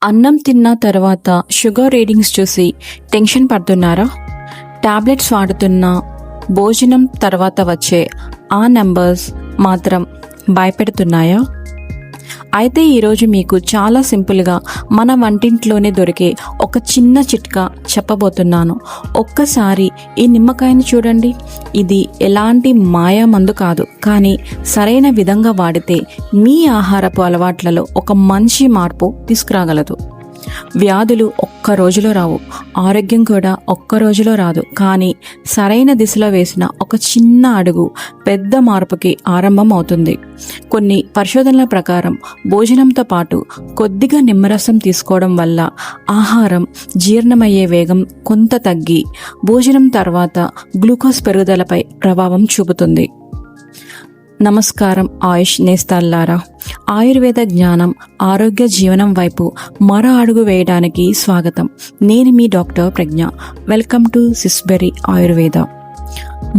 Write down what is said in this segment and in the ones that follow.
అన్నం తిన్న తర్వాత షుగర్ రీడింగ్స్ చూసి టెన్షన్ పడుతున్నారా? టాబ్లెట్స్ వాడుతున్న భోజనం తర్వాత వచ్చే ఆ నెంబర్స్ మాత్రం భయపెడుతున్నాయా? అయితే ఈరోజు మీకు చాలా సింపుల్గా మన వంటింట్లోనే దొరికే ఒక చిన్న చిట్కా చెప్పబోతున్నాను. ఒక్కసారి ఈ నిమ్మకాయని చూడండి. ఇది ఎలాంటి మాయా మందు కాదు, కానీ సరైన విధంగా వాడితే మీ ఆహారపు అలవాట్లలో ఒక మంచి మార్పు తీసుకురాగలదు. వ్యాధులు ఒక్క రోజులో రావు, ఆరోగ్యం కూడా ఒక్క రోజులో రాదు. కానీ సరైన దిశలో వేసిన ఒక చిన్న అడుగు పెద్ద మార్పుకి ఆరంభం అవుతుంది. కొన్ని పరిశోధనల ప్రకారం భోజనంతో పాటు కొద్దిగా నిమ్మరసం తీసుకోవడం వల్ల ఆహారం జీర్ణమయ్యే వేగం కొంత తగ్గి భోజనం తర్వాత గ్లూకోజ్ పెరుగుదలపై ప్రభావం చూపుతుంది. నమస్కారం ఆయుష్ నేస్తాల్లారా. ఆయుర్వేద జ్ఞానం, ఆరోగ్య జీవనం వైపు మరో అడుగు వేయడానికి స్వాగతం. నేను మీ డాక్టర్ ప్రజ్ఞ. వెల్కమ్ టు సిస్బెరీ ఆయుర్వేద.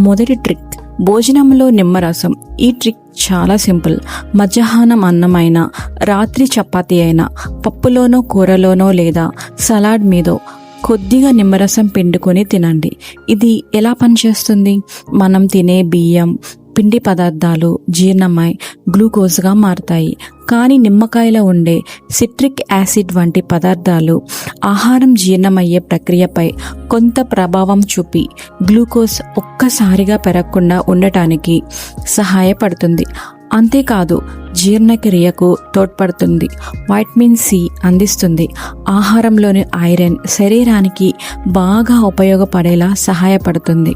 మొదటి ట్రిక్, భోజనంలో నిమ్మరసం. ఈ ట్రిక్ చాలా సింపుల్. మధ్యాహ్నం అన్నమైన, రాత్రి చపాతీ అయినా, పప్పులోనో కూరలోనో లేదా సలాడ్ మీదో కొద్దిగా నిమ్మరసం పిండుకొని తినండి. ఇది ఎలా పనిచేస్తుంది? మనం తినే బియ్యం, పిండి పదార్థాలు జీర్ణమై గ్లూకోజ్గా మారుతాయి. కానీ నిమ్మకాయలో ఉండే సిట్రిక్ యాసిడ్ వంటి పదార్థాలు ఆహారం జీర్ణమయ్యే ప్రక్రియపై కొంత ప్రభావం చూపి గ్లూకోజ్ ఒక్కసారిగా పెరగకుండా ఉండటానికి సహాయపడుతుంది. అంతేకాదు, జీర్ణక్రియకు తోడ్పడుతుంది. వైటమిన్ సి అందిస్తుంది. ఆహారంలోని ఐరన్ శరీరానికి బాగా ఉపయోగపడేలా సహాయపడుతుంది.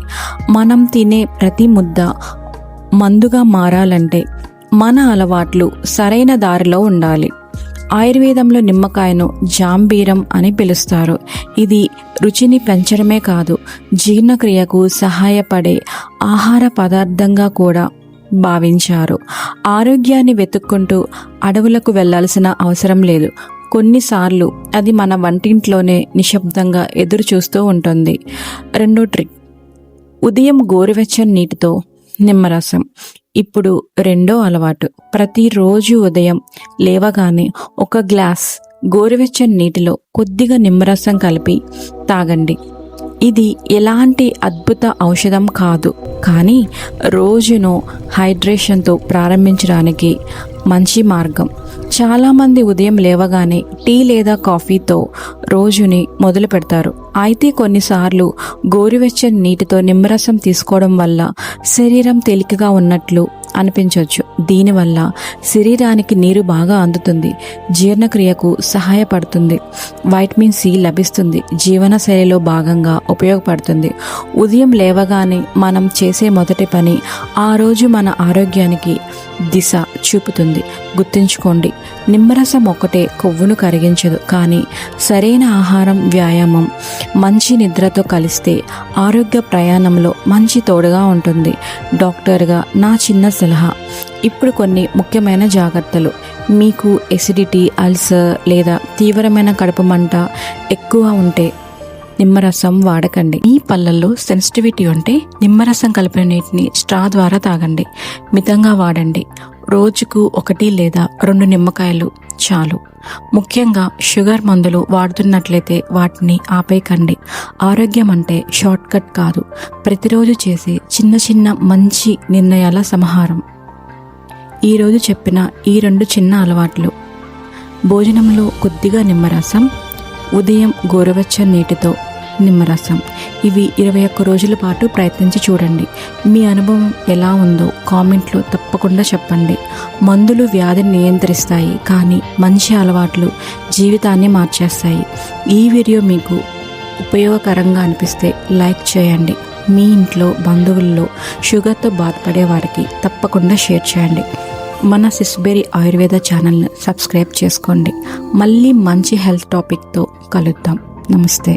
మనం తినే ప్రతి ముద్ద మందుగా మారాలంటే మన అలవాట్లు సరైన దారిలో ఉండాలి. ఆయుర్వేదంలో నిమ్మకాయను జాంబీరం అని పిలుస్తారు. ఇది రుచిని పెంచడమే కాదు, జీర్ణక్రియకు సహాయపడే ఆహార పదార్థంగా కూడా భావించారు. ఆరోగ్యాన్ని వెతుక్కుంటూ అడవులకు వెళ్లాల్సిన అవసరం లేదు. కొన్నిసార్లు అది మన వంటింట్లోనే నిశ్శబ్దంగా ఎదురు చూస్తూ ఉంటుంది. రెండో ట్రిక్, ఉదయం గోరువెచ్చని నీటితో నిమ్మరసం. ఇప్పుడు రెండో అలవాటు, ప్రతిరోజు ఉదయం లేవగానే ఒక గ్లాస్ గోరువెచ్చని నీటిలో కొద్దిగా నిమ్మరసం కలిపి తాగండి. ఇది ఎలాంటి అద్భుత ఔషధం కాదు, కానీ రోజును హైడ్రేషన్తో ప్రారంభించడానికి మంచి మార్గం. చాలామంది ఉదయం లేవగానే టీ లేదా కాఫీతో రోజుని మొదలు పెడతారు. అయితే కొన్నిసార్లు గోరువెచ్చని నీటితో నిమ్మరసం తీసుకోవడం వల్ల శరీరం తేలికగా ఉన్నట్లు అనిపించవచ్చు. దీనివల్ల శరీరానికి నీరు బాగా అందుతుంది, జీర్ణక్రియకు సహాయపడుతుంది, వైటమిన్ సి లభిస్తుంది, జీవనశైలిలో భాగంగా ఉపయోగపడుతుంది. ఉదయం లేవగానే మనం చేసే మొదటి పని ఆ రోజు మన ఆరోగ్యానికి దిశ చూపుతుంది. గుర్తుంచుకోండి, నిమ్మరసం ఒక్కటే కొవ్వును కరిగించదు, కానీ సరైన ఆహారం, వ్యాయామం, మంచి నిద్రతో కలిస్తే ఆరోగ్య ప్రయాణంలో మంచి తోడుగా ఉంటుంది. డాక్టర్గా నా చిన్న సలహా, ఇప్పుడు కొన్ని ముఖ్యమైన జాగ్రత్తలు. మీకు ఎసిడిటీ, అల్సర్ లేదా తీవ్రమైన కడుపు మంట ఎక్కువ ఉంటే నిమ్మరసం వాడకండి. మీ పళ్ళల్లో సెన్సిటివిటీ ఉంటే నిమ్మరసం కలిపిన నీటిని స్ట్రా ద్వారా తాగండి. మితంగా వాడండి. రోజుకు 1 లేదా 2 నిమ్మకాయలు చాలు. ముఖ్యంగా షుగర్ మందులు వాడుతున్నట్లయితే వాటిని ఆపేయకండి. ఆరోగ్యం అంటే షార్ట్ కట్ కాదు, ప్రతిరోజు చేసే చిన్న చిన్న మంచి నిర్ణయాల సమాహారం. ఈరోజు చెప్పిన ఈ 2 చిన్న అలవాట్లు, భోజనంలో కొద్దిగా నిమ్మరసం, ఉదయం గోరువెచ్చని నీటితో నిమ్మరసం, ఇవి 21 రోజుల పాటు ప్రయత్నించి చూడండి. మీ అనుభవం ఎలా ఉందో కామెంట్లో తప్పకుండా చెప్పండి. మందులు వ్యాధిని నియంత్రిస్తాయి, కానీ మంచి అలవాట్లు జీవితాన్ని మార్చేస్తాయి. ఈ వీడియో మీకు ఉపయోగకరంగా అనిపిస్తే లైక్ చేయండి. మీ ఇంట్లో బంధువుల్లో షుగర్తో బాధపడే వారికి తప్పకుండా షేర్ చేయండి. మన సిస్బెరీ ఆయుర్వేద ఛానల్ని సబ్స్క్రైబ్ చేసుకోండి. మళ్ళీ మంచి హెల్త్ టాపిక్తో కలుద్దాం. నమస్తే.